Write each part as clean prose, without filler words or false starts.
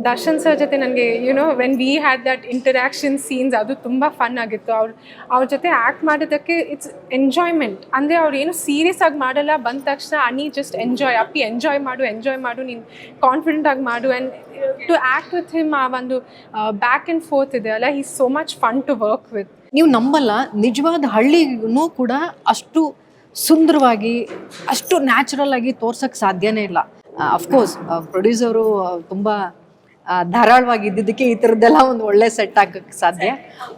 Darshan sir ಜೊತೆ ನನಗೆ when we had that interaction scenes ಅದು ತುಂಬ ಫನ್ ಆಗಿತ್ತು. ಅವ್ರ ಜೊತೆ ಆ್ಯಕ್ಟ್ ಮಾಡೋದಕ್ಕೆ ಇಟ್ಸ್ ಎಂಜಾಯ್ಮೆಂಟ್. ಅಂದರೆ ಅವ್ರು ಏನು ಸೀರಿಯಸ್ ಆಗಿ ಮಾಡಲ್ಲ, ಬಂದ ತಕ್ಷಣ ಜಸ್ಟ್ ಎಂಜಾಯ್ ಮಾಡು ನೀನು ಕಾನ್ಫಿಡೆಂಟ್ ಆಗಿ ಮಾಡು. And to act with him ಆ ಒಂದು ಬ್ಯಾಕ್ ಆ್ಯಂಡ್ ಫೋರ್ತ್ ಇದೆ ಅಲ್ಲ, is so much fun to work with. ನೀವು ನಂಬಲ್ಲ, ನಿಜವಾದ ಹಳ್ಳಿನೂ ಕೂಡ ಅಷ್ಟು ಸುಂದರವಾಗಿ ಅಷ್ಟು ನ್ಯಾಚುರಲ್ ಆಗಿ ತೋರ್ಸೋಕ್ಕೆ ಸಾಧ್ಯನೇ ಇಲ್ಲ. ಅಫ್ಕೋರ್ಸ್ ಪ್ರೊಡ್ಯೂಸರು ತುಂಬ ಧಾರಾಳವಾಗಿ ಇದ್ದಿದ್ದಕ್ಕೆ ಈ ಥರದ್ದೆಲ್ಲ ಒಂದು ಒಳ್ಳೆ ಸೆಟ್ ಹಾಕಕ್ಕೆ ಸಾಧ್ಯ.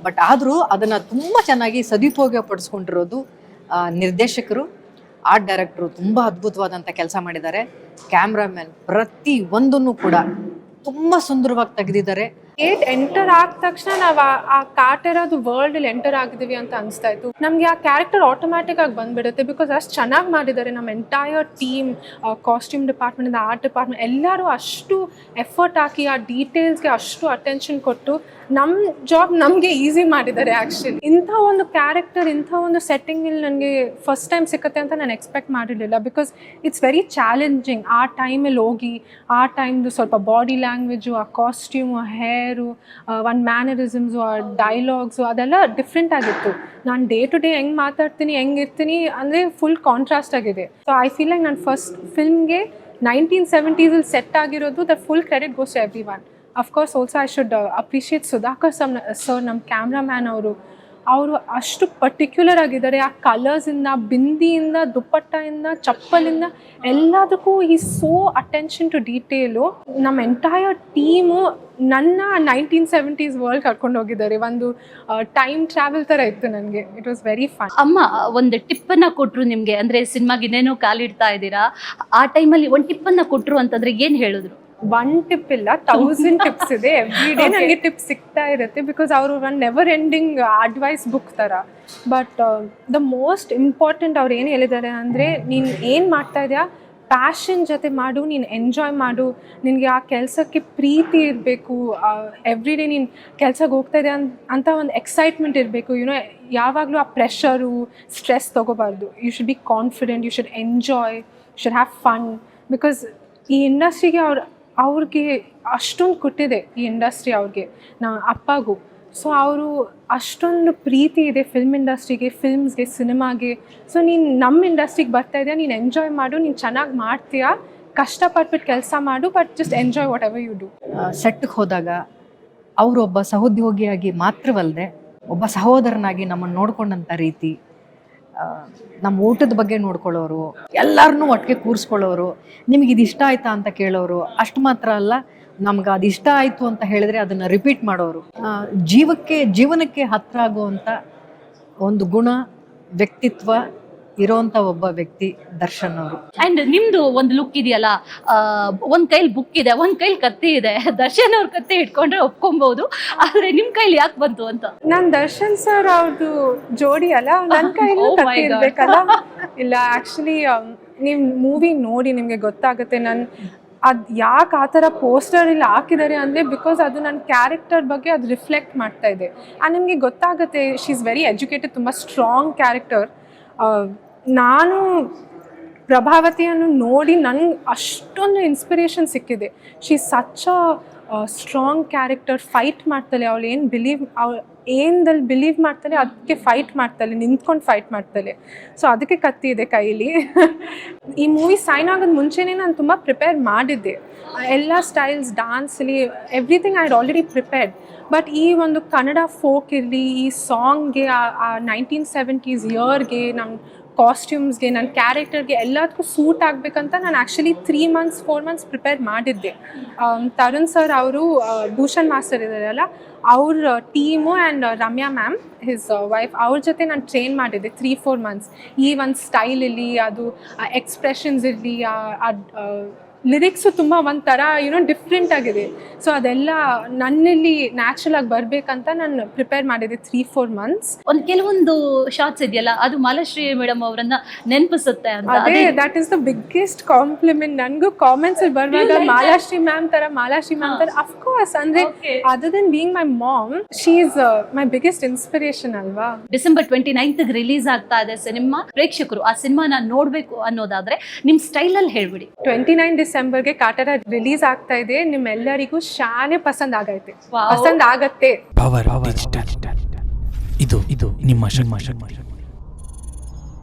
ಬಟ್ ಆದರೂ ಅದನ್ನು ತುಂಬ ಚೆನ್ನಾಗಿ ಸದುಪಯೋಗ ಪಡಿಸ್ಕೊಂಡಿರೋದು ನಿರ್ದೇಶಕರು, ಆರ್ಟ್ ಡೈರೆಕ್ಟ್ರು ತುಂಬ ಅದ್ಭುತವಾದಂಥ ಕೆಲಸ ಮಾಡಿದ್ದಾರೆ. ಕ್ಯಾಮ್ರಾಮನ್ ಪ್ರತಿ ಒಂದನ್ನು ಕೂಡ ತುಂಬ ಸುಂದರವಾಗಿ ತೆಗೆದಿದ್ದಾರೆ. ಎಂಟರ್ ಆದ ತಕ್ಷಣ ನಾವು ಆ ಕಾಟೆರಾದ ವರ್ಲ್ಡಲ್ಲಿ ಎಂಟರ್ ಆಗಿದ್ದೀವಿ ಅಂತ ಅನಿಸ್ತಾ ಇತ್ತು. ನಮಗೆ ಆ ಕ್ಯಾರೆಕ್ಟರ್ ಆಟೋಮ್ಯಾಟಿಕ್ ಆಗಿ ಬಂದ್ಬಿಡುತ್ತೆ. ಬಿಕಾಸ್ ಅಷ್ಟು ಚೆನ್ನಾಗಿ ಮಾಡಿದ್ದಾರೆ ನಮ್ಮ ಎಂಟೈರ್ ಟೀಮ್, ಕಾಸ್ಟ್ಯೂಮ್ ಡಿಪಾರ್ಟ್ಮೆಂಟಿಂದ ಆರ್ಟ್ ಡಿಪಾರ್ಟ್ಮೆಂಟ್ ಎಲ್ಲರೂ ಅಷ್ಟು ಎಫರ್ಟ್ ಹಾಕಿ ಆ ಡೀಟೇಲ್ಸ್ಗೆ ಅಷ್ಟು ಅಟೆನ್ಷನ್ ಕೊಟ್ಟು ನಮ್ಮ ಜಾಬ್ ನಮಗೆ ಈಸಿ ಮಾಡಿದ್ದಾರೆ. ಆ್ಯಕ್ಚುಲಿ ಇಂಥ ಒಂದು ಕ್ಯಾರೆಕ್ಟರ್, ಇಂಥ ಒಂದು ಸೆಟ್ಟಿಂಗಲ್ಲಿ ನನಗೆ ಫಸ್ಟ್ ಟೈಮ್ ಸಿಕ್ಕತ್ತೆ ಅಂತ ನಾನು ಎಕ್ಸ್ಪೆಕ್ಟ್ ಮಾಡಿರಲಿಲ್ಲ. Because it's very challenging. ಆ ಟೈಮಲ್ಲಿ ಹೋಗಿ ಆ ಟೈಮ್ದು ಸ್ವಲ್ಪ ಬಾಡಿ ಲ್ಯಾಂಗ್ವೇಜು, ಆ ಕಾಸ್ಟ್ಯೂಮು, ಹೇರು, ಒಂದು ಮ್ಯಾನರಿಸಮ್ಸು, ಆ ಡೈಲಾಗ್ಸು ಅದೆಲ್ಲ ಡಿಫ್ರೆಂಟ್ ಆಗಿತ್ತು. ನಾನು ಡೇ ಟು ಡೇ ಹೆಂಗೆ ಮಾತಾಡ್ತೀನಿ, ಹೆಂಗಿರ್ತೀನಿ ಅಂದರೆ ಫುಲ್ ಕಾಂಟ್ರಾಸ್ಟ್ ಆಗಿದೆ. ಸೊ ಐ ಫೀಲ್ ಲೈಕ್ ನಾನು ಫಸ್ಟ್ ಫಿಲ್ಮ್ಗೆ 1970s ಸೆಟ್ ಆಗಿರೋದು the full credit goes to everyone. Of course also I should appreciate Sudhakar sir, ನಮ್ಮ ಕ್ಯಾಮ್ರಾಮ್ಯಾನ್. ಅವರು ಅಷ್ಟು ಪರ್ಟಿಕ್ಯುಲರ್ ಆಗಿದ್ದಾರೆ. ಆ ಕಲರ್ಸಿಂದ, ಬಿಂದಿಯಿಂದ, ದುಪ್ಪಟ್ಟದಿಂದ, ಚಪ್ಪಲಿಂದ ಎಲ್ಲದಕ್ಕೂ ಈ ಸೋ ಅಟೆನ್ಷನ್ ಟು ಡೀಟೇಲು. ನಮ್ಮ ಎಂಟೈರ್ ಟೀಮು ನನ್ನ 1970s ವರ್ಲ್ಡ್ ಕರ್ಕೊಂಡು ಹೋಗಿದ್ದಾರೆ. ಒಂದು ಟೈಮ್ ಟ್ರಾವೆಲ್ ಥರ ಇತ್ತು ನನಗೆ. It was very fun. ಅಮ್ಮ ಒಂದು ಟಿಪ್ಪನ್ನು ಕೊಟ್ಟರು ನಿಮಗೆ, ಅಂದರೆ ಸಿನಿಮಾಗೆ ಇನ್ನೇನು ಕಾಲಿಡ್ತಾ ಇದ್ದೀರಾ, ಆ ಟೈಮಲ್ಲಿ ಒಂದು ಟಿಪ್ಪನ್ನು ಕೊಟ್ಟರು ಅಂತಂದರೆ ಏನು ಹೇಳಿದ್ರು? ಒನ್ ಟಿಪ್ ಇಲ್ಲ, 1000 ಟಿಪ್ಸ್ ಇದೆ. ಎವ್ರಿ ಡೇ ನನಗೆ ಟಿಪ್ಸ್ ಸಿಗ್ತಾ ಇರುತ್ತೆ. ಬಿಕಾಸ್ ಅವರು ಒಂದು ನೆವರ್ ಎಂಡಿಂಗ್ ಅಡ್ವೈಸ್ ಬುಕ್ ಥರ. ಬಟ್ ದ ಮೋಸ್ಟ್ ಇಂಪಾರ್ಟೆಂಟ್ ಅವ್ರು ಏನು ಹೇಳಿದ್ದಾರೆ ಅಂದರೆ, ನೀನು ಏನು ಮಾಡ್ತಾ ಇದೆಯಾ ಪ್ಯಾಷನ್ ಜೊತೆ ಮಾಡು, ನೀನು ಎಂಜಾಯ್ ಮಾಡು, ನಿನಗೆ ಆ ಕೆಲಸಕ್ಕೆ ಪ್ರೀತಿ ಇರಬೇಕು. ಎವ್ರಿ ಡೇ ನೀನು ಕೆಲ್ಸಕ್ಕೆ ಹೋಗ್ತಾ ಇದೆ ಅಂತ ಒಂದು ಎಕ್ಸೈಟ್ಮೆಂಟ್ ಇರಬೇಕು. ಯಾವಾಗಲೂ ಆ ಪ್ರೆಷರು, ಸ್ಟ್ರೆಸ್ ತೊಗೋಬಾರ್ದು. You should be confident, you should enjoy, you should have fun. Because ಈ ಇಂಡಸ್ಟ್ರಿಗೆ ಅವ್ರಿಗೆ ಅಷ್ಟೊಂದು ಕೊಟ್ಟಿದೆ ಈ ಇಂಡಸ್ಟ್ರಿ ಅವ್ರಿಗೆ, ಅಪ್ಪಗೂ. ಸೊ ಅವರು ಅಷ್ಟೊಂದು ಪ್ರೀತಿ ಇದೆ ಫಿಲ್ಮ್ ಇಂಡಸ್ಟ್ರಿಗೆ, ಫಿಲ್ಮ್ಸ್ಗೆ, ಸಿನಿಮಾಗೆ. ಸೊ ನೀನು ನಮ್ಮ ಇಂಡಸ್ಟ್ರಿಗೆ ಬರ್ತಾ ಇದೆಯಾ, ನೀನು ಎಂಜಾಯ್ ಮಾಡು, ನೀನು ಚೆನ್ನಾಗಿ ಮಾಡ್ತೀಯಾ, ಕಷ್ಟಪಟ್ಬಿಟ್ಟು ಕೆಲಸ ಮಾಡು, but just enjoy whatever you do. ಸೆಟ್ಗೆ ಹೋದಾಗ ಅವರೊಬ್ಬ ಸಹೋದ್ಯೋಗಿಯಾಗಿ ಮಾತ್ರವಲ್ಲದೆ ಒಬ್ಬ ಸಹೋದರನಾಗಿ ನಮ್ಮನ್ನು ನೋಡ್ಕೊಂಡಂಥ ರೀತಿ, ನಮ್ಮ ಊಟದ ಬಗ್ಗೆ ನೋಡ್ಕೊಳ್ಳೋರು, ಎಲ್ಲರನ್ನೂ ಒಟ್ಟಿಗೆ ಕೂರಿಸ್ಕೊಳ್ಳೋರು, ನಿಮಗೆ ಇದು ಇಷ್ಟ ಆಯ್ತಾ ಅಂತ ಕೇಳೋರು. ಅಷ್ಟು ಮಾತ್ರ ಅಲ್ಲ, ನಮ್ಗೆ ಅದು ಇಷ್ಟ ಆಯಿತು ಅಂತ ಹೇಳಿದ್ರೆ ಅದನ್ನು ರಿಪೀಟ್ ಮಾಡೋರು. ಜೀವನಕ್ಕೆ ಹತ್ರ ಆಗುವಂಥ ಒಂದು ಗುಣ, ವ್ಯಕ್ತಿತ್ವ ಇರೋಂಥ ಒಬ್ಬ ವ್ಯಕ್ತಿ ದರ್ಶನ್ ಅವರು. ಆ್ಯಂಡ್ ನಿಮ್ಮದು ಒಂದು ಲುಕ್ ಇದೆಯಲ್ಲ, ಒಂದು ಕೈಲಿ ಬುಕ್ ಇದೆ, ಒಂದು ಕೈಲಿ ಕತ್ತಿ ಇದೆ. ದರ್ಶನ್ ಅವ್ರ ಕತ್ತಿ ಇಟ್ಕೊಂಡ್ರೆ ಒಪ್ಕೊಬೋದು, ಆದರೆ ನಿಮ್ಮ ಕೈಲಿ ಯಾಕೆ ಬಂತು ಅಂತ? ನಾನು ದರ್ಶನ್ ಸರ್ ಅವ್ರದ್ದು ಜೋಡಿ ಅಲ್ಲ, ನನ್ನ ಕೈಲಿ ಕತ್ತಿ ಇರಬೇಕಲ್ಲ. ಇಲ್ಲ, ಆ್ಯಕ್ಚುಲಿ ನೀವು ಮೂವಿ ನೋಡಿ ನಿಮಗೆ ಗೊತ್ತಾಗುತ್ತೆ. ಅದು ಯಾಕೆ ಆ ಥರ ಪೋಸ್ಟರ್ ಇಲ್ಲಿ ಹಾಕಿದ್ದಾರೆ ಅಂದರೆ, ಬಿಕಾಸ್ ಅದು ನನ್ನ ಕ್ಯಾರೆಕ್ಟರ್ ಬಗ್ಗೆ ಅದು ರಿಫ್ಲೆಕ್ಟ್ ಮಾಡ್ತಾ ಇದೆ. ನಿಮಗೆ ಗೊತ್ತಾಗುತ್ತೆ, ಶಿ ಈಸ್ ವೆರಿ ಎಜುಕೇಟೆಡ್, ತುಂಬ ಸ್ಟ್ರಾಂಗ್ ಕ್ಯಾರೆಕ್ಟರ್. ನಾನು ಪ್ರಭಾವತಿಯನ್ನು ನೋಡಿ ನನಗೆ ಅಷ್ಟೊಂದು ಇನ್ಸ್ಪಿರೇಷನ್ ಸಿಕ್ಕಿದೆ. She is such a strong character. Fight ಮಾಡ್ತಾಳೆ, ಅವಳು ಏನದಲ್ಲಿ ಬಿಲೀವ್ ಮಾಡ್ತಾಳೆ ಅದಕ್ಕೆ ಫೈಟ್ ಮಾಡ್ತಾಳೆ, ನಿಂತ್ಕೊಂಡು ಫೈಟ್ ಮಾಡ್ತಾಳೆ. ಸೊ ಅದಕ್ಕೆ ಕತ್ತಿ ಇದೆ ಕೈಲಿ. ಈ ಮೂವಿ ಸೈನ್ ಆಗೋದು ಮುಂಚೆನೇ ನಾನು ತುಂಬ ಪ್ರಿಪೇರ್ ಮಾಡಿದ್ದೆ. ಎಲ್ಲ ಸ್ಟೈಲ್ಸ್, ಡ್ಯಾನ್ಸಲ್ಲಿ everything I had already prepared. But ಈ ಒಂದು ಕನ್ನಡ ಫೋಕ್ ಇರಲಿ, ಈ ಸಾಂಗ್ಗೆ, ಆ 1970s ಇಯರ್ಗೆ, ನಮ್ಮ ಕಾಸ್ಟ್ಯೂಮ್ಸ್ಗೆ, ನನ್ನ ಕ್ಯಾರೆಕ್ಟರ್ಗೆ ಎಲ್ಲದಕ್ಕೂ ಸೂಟ್ ಆಗಬೇಕಂತ ನಾನು ಆ್ಯಕ್ಚುಲಿ 3 months 4 months ಪ್ರಿಪೇರ್ ಮಾಡಿದ್ದೆ. ತರುಣ್ ಸರ್ ಅವರು, ಭೂಷಣ್ ಮಾಸ್ಟರ್ ಇದ್ದಾರಲ್ಲ, ಅವ್ರ team and Ramya ma'am his wife, ಅವ್ರ ಜೊತೆ ನಾನು ಟ್ರೈನ್ ಮಾಡಿದ್ದೆ 3-4 months. ಈ ಒಂದು ಸ್ಟೈಲ್ ಇರಲಿ, ಅದು ಎಕ್ಸ್ಪ್ರೆಷನ್ಸ್ ಇರಲಿ, ಲಿರಿಕ್ಸು ತುಂಬ ಒಂಥರ ಡಿಫ್ರೆಂಟ್ ಆಗಿದೆ. ಸೊ ಅದೆಲ್ಲ ನನ್ನಲ್ಲಿ ನ್ಯಾಚುರಲ್ ಆಗಿ ಬರಬೇಕಂತ ನಾನು ಪ್ರಿಪೇರ್ ಮಾಡಿದ್ದೆ 3-4 months. ಒಂದು ಕೆಲವೊಂದು ಶಾರ್ಟ್ಸ್ ಇದೆಯಲ್ಲ, ಅದು ಮಾಲಾಶ್ರೀ ಮೇಡಮ್ ಅವರನ್ನ ನೆನಪಿಸುತ್ತೆ ಅಂತ. ಅದೇ that is the biggest compliment. ನನಗೂ ಕಾಮೆಂಟ್ಸ್ ಬರುವಾಗ ಮಾಲಾಶ್ರೀ ಮ್ಯಾಮ್ ತರ ಅಫ್ಕೋರ್ಸ್. ಅಂದ್ರೆ other than being my mom, she is my biggest inspiration ಅಲ್ವಾ. December 29th ರಿಲೀಸ್ ಆಗ್ತಾ ಇದೆ ಸಿನಿಮಾ. ಪ್ರೇಕ್ಷಕರು ಆ ಸಿನಿಮಾನ ನೋಡ್ಬೇಕು ಅನ್ನೋದಾದ್ರೆ ನಿಮ್ ಸ್ಟೈಲ್ ಅಲ್ಲಿ ಹೇಳ್ಬಿಡಿ. 29 ಡಿಸೆಂಬರ್ಗೆ ಕಾಟರ ರಿಲೀಸ್ ಆಗ್ತಾ ಇದೆ. ನಿಮ್ಮೆಲ್ಲರಿಗೂ ಶಾನೆ ಪಸಂದ್ ಆಗೈತೆ, Wow. ಪಸಂದ್ ಆಗತ್ತೆ. ಪವರ್ ಡಿಜಿಟಲ್ ಇದು ನಿಮ್ಮ ಶಕ್ತಿ.